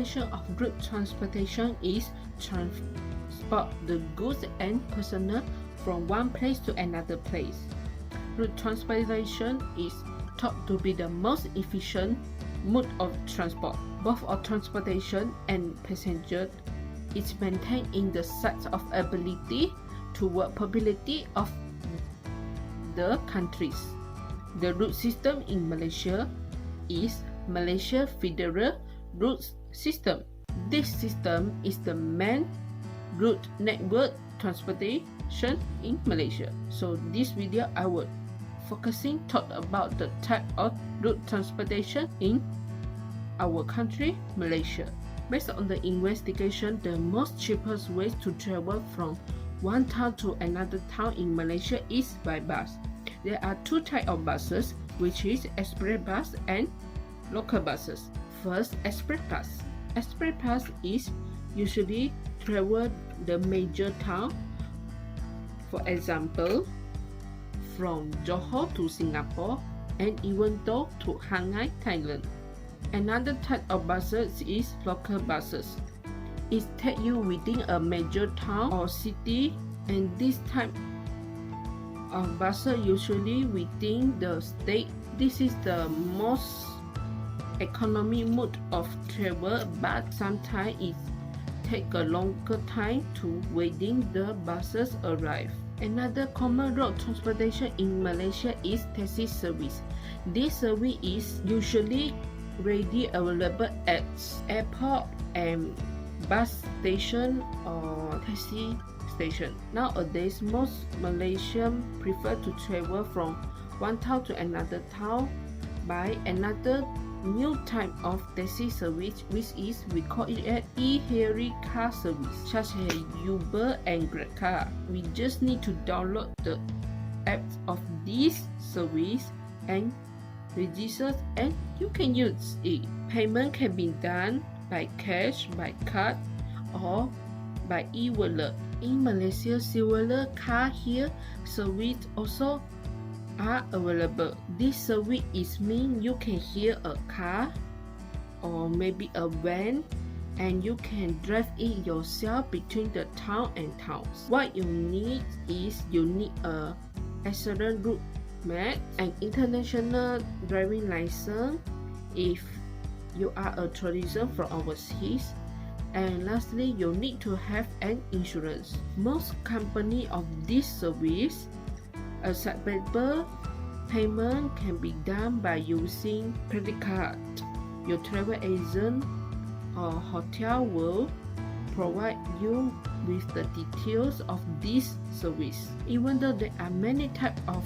definition of route transportation is transport the goods and personnel from one place to another place. Route transportation is thought to be the most efficient mode of transport. Both of transportation and passenger is maintained in the set of ability toward popularity of the countries. The route system in Malaysia is Malaysia Federal Route System. This system is the main route network transportation in Malaysia. So this video I will talk about the type of route transportation in our country, Malaysia. Based on the investigation, the most cheapest way to travel from one town to another town in Malaysia is by bus. There are two types of buses, which is express bus and local buses. First, express bus. Express bus is usually travel the major town. For example, from Johor to Singapore and even though to Hangai, Thailand. Another type of buses is local buses. It takes you within a major town or city, and this type of buses usually within the state. This is the most economic mode of travel, but sometimes it takes a longer time to waiting the buses arrive. Another common road transportation in Malaysia is taxi service. This service is usually readily available at airport and bus station or taxi station. Nowadays, most Malaysians prefer to travel from one town to another town by another new type of taxi service, which is we call it an e-hailing car service, such as Uber and Grab car. We just need to download the app of this service and register, and you can use it. Payment can be done by cash, by card, or by e-wallet. In Malaysia, silver car here service also are available. This service is mean you can hire a car or maybe a van, and you can drive it yourself between the town and towns. What you need is you need a excellent route map, an international driving license if you are a tourism from overseas, and lastly you need to have an insurance. Most company of this service acceptable payment can be done by using credit card. Your travel agent or hotel will provide you with the details of this service. Even though there are many types of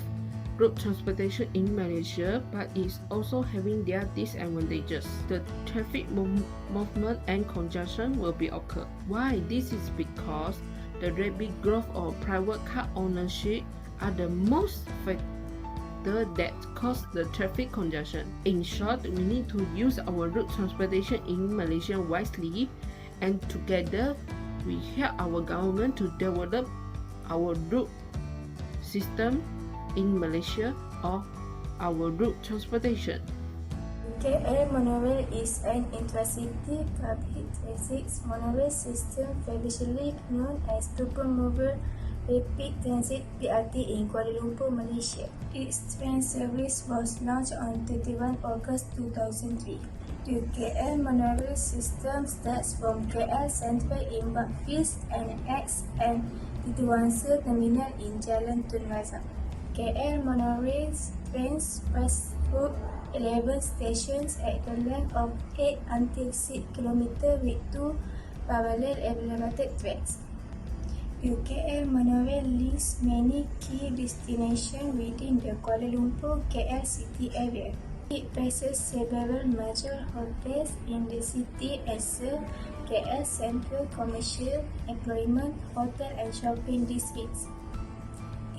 road transportation in Malaysia, but it's also having their disadvantages. The traffic movement and congestion will be occur. Why? This is because the rapid growth of private car ownership are the most factor that cause the traffic congestion. In short, we need to use our road transportation in Malaysia wisely, and together we help our government to develop our route system in Malaysia or our route transportation. KL Monorail is an intercity public transit monorail system previously known as Super-Mover Rapid Transit (PRT) in Kuala Lumpur, Malaysia. Its train service was launched on 31 August 2003. The KL Monorail System starts from KL Central in Buckfield and ends at Titiwangsa Terminal in Jalan Tun Razak. KL Monorail trains pass through 11 stations at the length of 8 until 6 km with 2 parallel elevated tracks. The KL Monorail links many key destinations within the Kuala Lumpur-KL city area. It passes several major hotels in the city as a KL Central Commercial, Employment, Hotel and Shopping districts.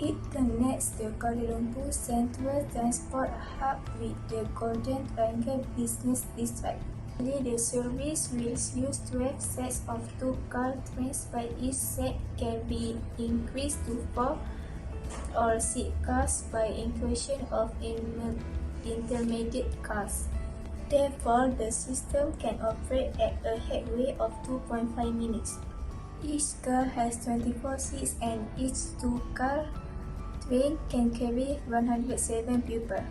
It connects the Kuala Lumpur Central Transport Hub with the Golden Triangle Business District. The service will use 12 sets of 2-car trains, but each set can be increased to 4 or 6 cars by inclusion of intermediate cars. Therefore, the system can operate at a headway of 2.5 minutes. Each car has 24 seats and each two-car train can carry 107 people.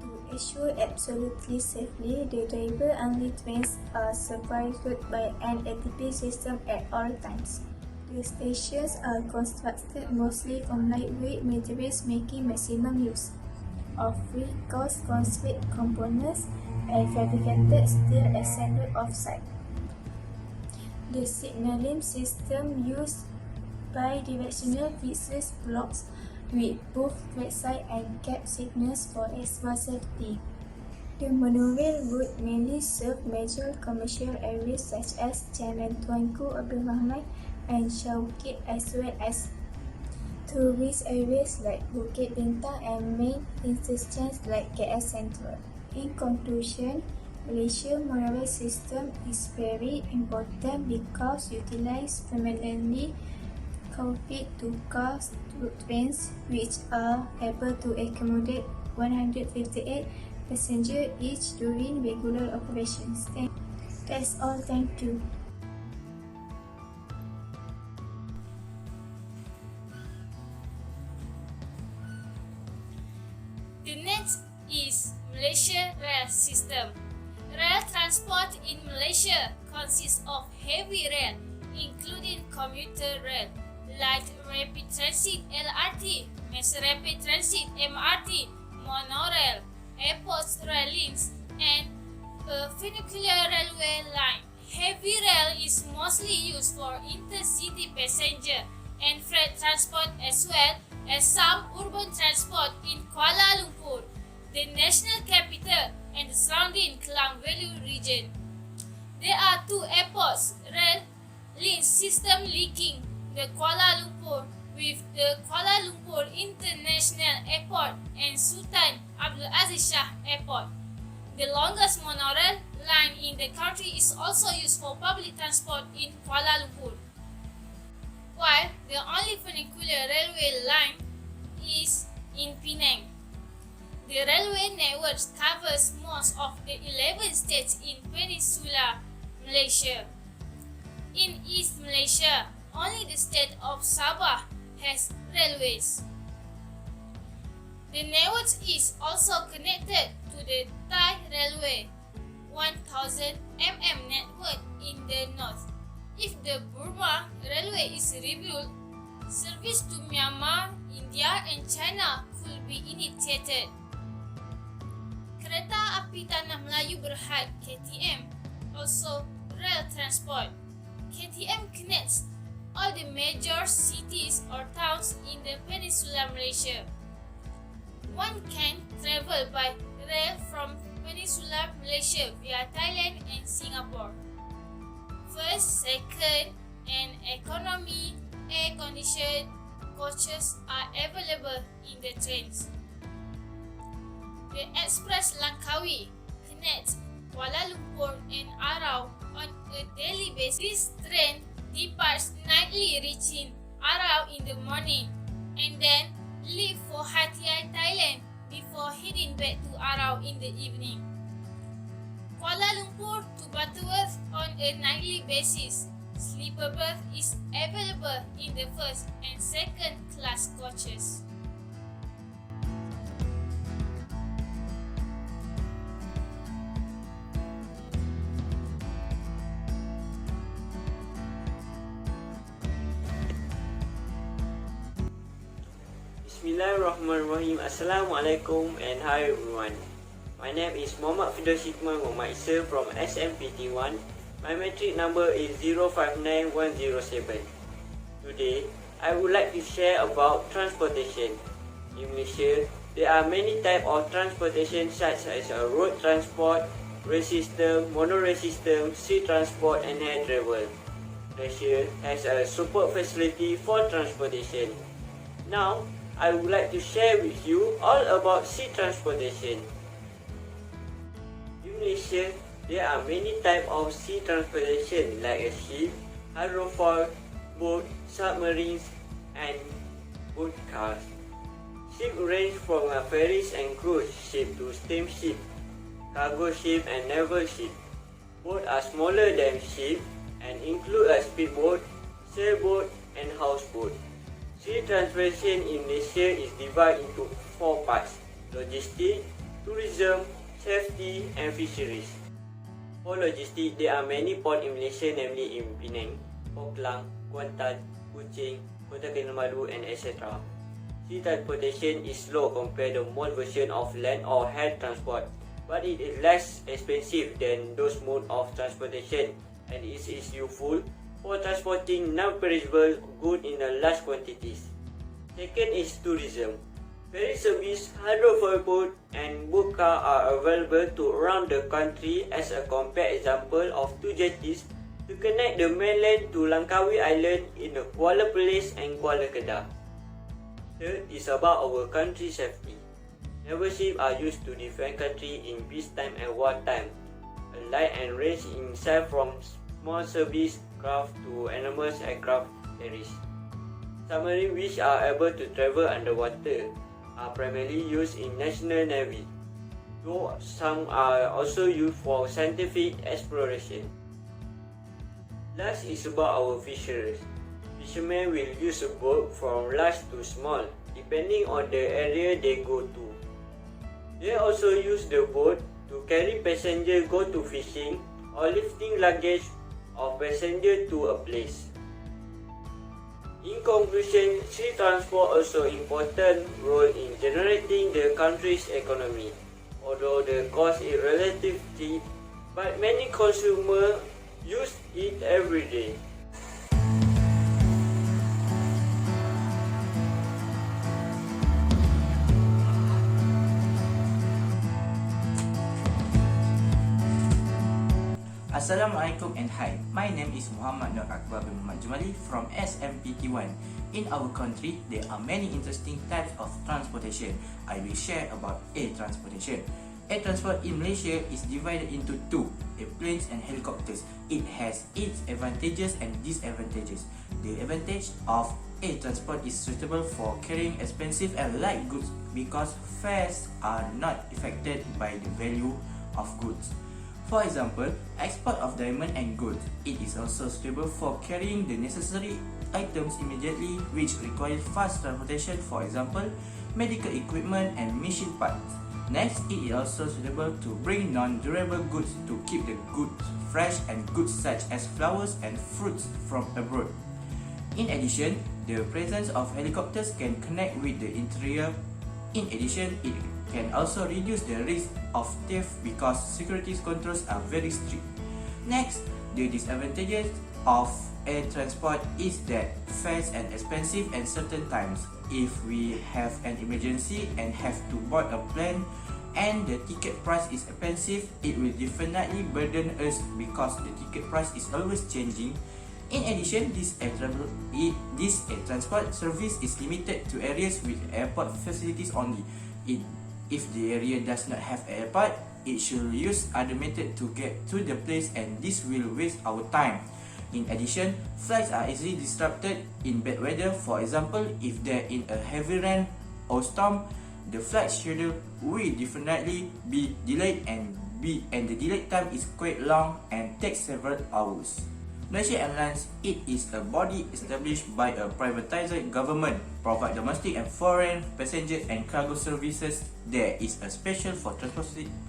To assure absolutely safely, the driver-only trains are supervised by an ATP system at all times. The stations are constructed mostly from lightweight materials, making maximum use of free cost-constrained components and fabricated steel assembled off-site. The signaling system used bidirectional fixed blocks with both trackside and cab signals for extra safety. The monorail route mainly serves major commercial areas such as Jalan Tuanku Abdul Rahman and Shah Bukit, as well as tourist areas like Bukit Bintang and main interchanges like KL Central. In conclusion, Malaysia Monorail System is very important because utilizes permanently complete two-car trains which are able to accommodate 158 passengers each during regular operations. That's all, thank you. The next is Malaysia Rail System. Rail transport in Malaysia consists of heavy rail, including commuter rail, light rapid transit LRT, mass rapid transit MRT, monorail, airport rail links, and a funicular railway line. Heavy rail is mostly used for intercity passenger and freight transport as well as some urban transport in Kuala Lumpur, the national capital, and the surrounding Klang Valley region. There are two airports rail link system linking the Kuala Lumpur with the Kuala Lumpur International Airport and Sultan Abdul Aziz Shah Airport. The longest monorail line in the country is also used for public transport in Kuala Lumpur, while the only funicular railway line is in Penang. The railway network covers most of the 11 states in Peninsular Malaysia. In East Malaysia, only the state of Sabah has railways. The network is also connected to the Thai Railway 1000 mm network in the north. If the Burma Railway is rebuilt, service to Myanmar, India and China could be initiated. Kereta Api Tanah Melayu Berhad (KTM) also rail transport. KTM connects all the major cities or towns in the Peninsular Malaysia. One can travel by rail from Peninsular Malaysia via Thailand and Singapore. First, second, and economy air-conditioned coaches are available in the trains. The Express Langkawi connects Kuala Lumpur and Arau on a daily basis. This train departs nightly, reaching Arau in the morning and then leave for Hatiai, Thailand before heading back to Arau in the evening. Kuala Lumpur to Butterworth on a nightly basis. Sleeper berth is available in the first and second class coaches. Bismillahirrahmanirrahim. Assalamualaikum and hi everyone. My name is Muhammad Firdaus Hikman Muhammad Isa from SMPT 1. My metric number is 059107. Today, I would like to share about transportation. In Malaysia, there are many types of transportation such as road transport, rail system, monorail system, sea transport and air travel. Malaysia has a superb facility for transportation. Now, I would like to share with you all about sea transportation. In Malaysia, there are many types of sea transportation like a ship, hydrofoil, boat, submarines and boat cars. Ships range from ferries and cruise ship to steamship. cargo ship and naval ship. Boats are smaller than ship and include a speedboat, sailboat and houseboat. Sea transportation in Malaysia is divided into 4 parts: logistics, tourism, safety and fisheries. For logistics, there are many ports in Malaysia, namely in Penang, Port Klang, Kuantan, Kuching, Kota Kinabalu and etc. Sea transportation is slow compared to most version of land or air transport, but it is less expensive than those modes of transportation and it is useful for transporting non-perishable goods in a large quantities. Second is tourism. Ferry service, hydrofoil boat and boat car are available to around the country as a compact example of 2 jetties to connect the mainland to Langkawi Island in the Kuala Perlis and Kuala Kedah. Third is about our country's safety. Naval ships are used to defend country in peacetime and wartime. A light and range in size from small service craft to enormous aircraft carriers. Submarines which are able to travel underwater are primarily used in National Navy, though some are also used for scientific exploration. Last is about our fisheries. Fishermen will use a boat from large to small, depending on the area they go to. They also use the boat to carry passengers go to fishing or lifting luggage of passenger to a place. In conclusion, sea transport also important role in generating the country's economy. Although the cost is relatively cheap, but many consumers use it every day. Assalamualaikum and hi, my name is Muhammad Nur Akbar bin Muhammad Jumali from SMPT 1. In our country, there are many interesting types of transportation. I will share about air transportation. Air transport in Malaysia is divided into 2, airplanes and helicopters. It has its advantages and disadvantages. The advantage of air transport is suitable for carrying expensive and light goods because fares are not affected by the value of goods. For example, export of diamond and gold. It is also suitable for carrying the necessary items immediately which require fast transportation, for example, medical equipment and machine parts. Next, it is also suitable to bring non-durable goods to keep the goods fresh and goods such as flowers and fruits from abroad. In addition, the presence of helicopters can connect with the interior. In addition, it can also reduce the risk of theft because security controls are very strict. Next, the disadvantages of air transport is that fares are expensive at certain times. If we have an emergency and have to board a plane and the ticket price is expensive, it will definitely burden us because the ticket price is always changing. In addition, this air transport service is limited to areas with airport facilities only. If the area does not have an airport, it should use other method to get to the place and this will waste our time. In addition, flights are easily disrupted in bad weather. For example, if there is a heavy rain or storm, the flight schedule will definitely be delayed and the delayed time is quite long and takes several hours. Malaysia Airlines, it is a body established by a privatized government, provide domestic and foreign passenger and cargo services. There is a special for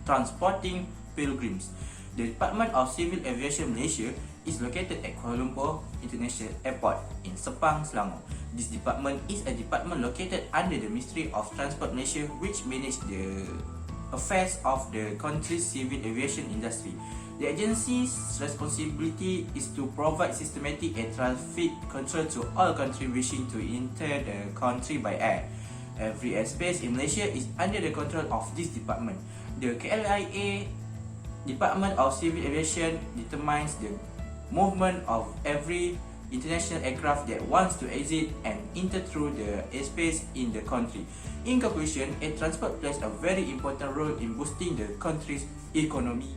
transporting pilgrims. The Department of Civil Aviation Malaysia is located at Kuala Lumpur International Airport in Sepang, Selangor. This department is a department located under the Ministry of Transport Malaysia, which manages the affairs of the country's civil aviation industry. The agency's responsibility is to provide systematic air traffic control to all countries wishing to enter the country by air. Every airspace in Malaysia is under the control of this department. The KLIA, Department of Civil Aviation, determines the movement of every international aircraft that wants to exit and enter through the airspace in the country. In conclusion, air transport plays a very important role in boosting the country's economy.